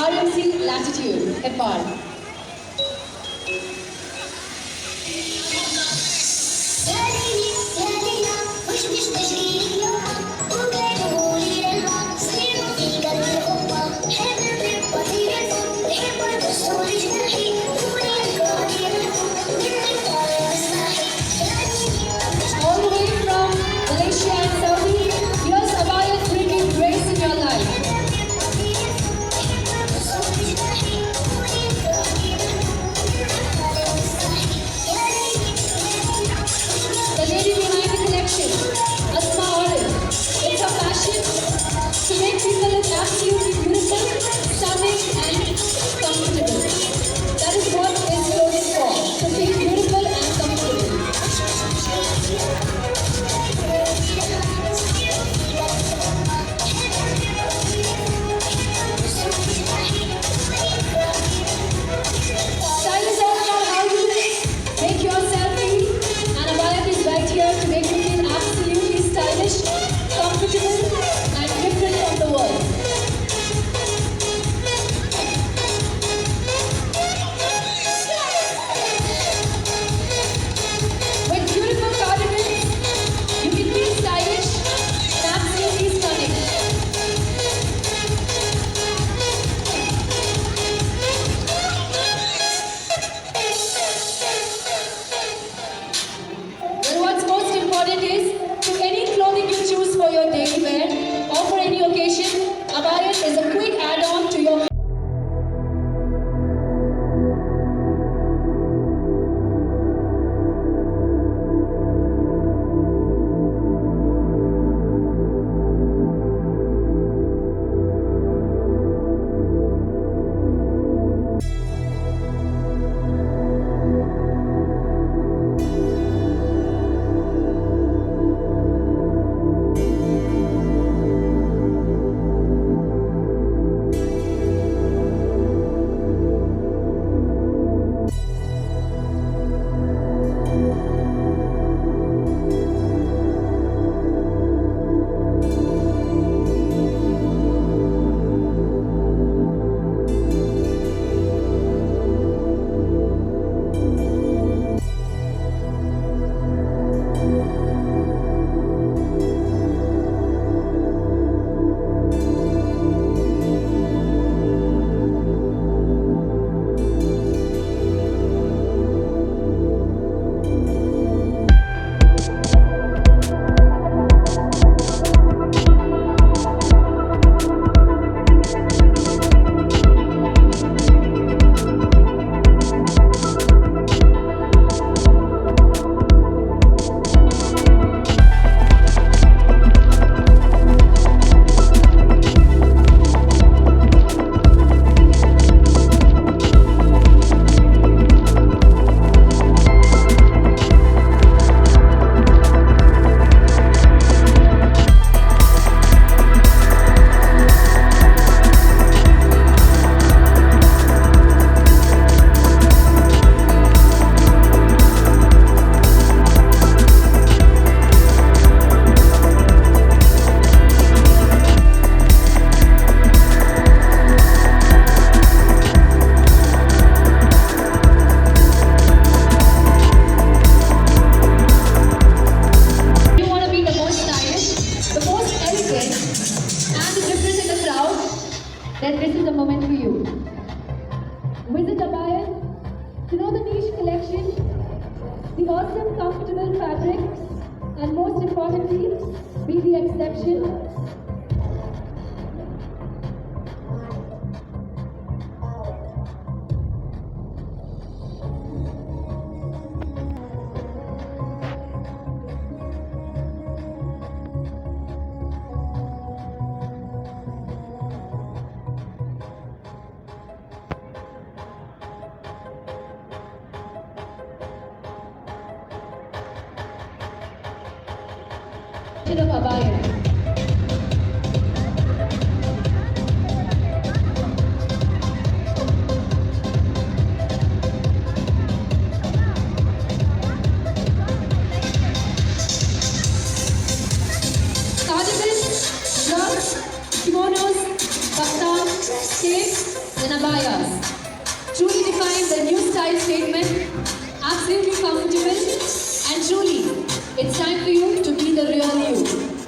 RMC Latitude, FR. All the way from Malaysia and Saudi, here's Abaya bringing grace in your life. The lady behind the collection, it's her passion to make people look absolutely beautiful, stunning and comfortable. That is what is clothing for, to feel beautiful and comfortable. Style is all about how you make yourself feel, and Abaya is right here to make you feel absolutely stylish, comfortable and different from the world. With beautiful cardigans, you can feel stylish and absolutely stunning. But what's most important is, to any clothing you choose for your daily wear or for any occasion, Abaya is a quick add-on to your then this is the moment for you. Visit Abaya to know the niche collection, the awesome comfortable fabrics, and most importantly, be the exception. Of Abaya. Cardigans, gloves, kimonos, kaftan, capes, abayas. Truly define the new style statement, absolutely comfortable, and truly, it's time for you to be the real you.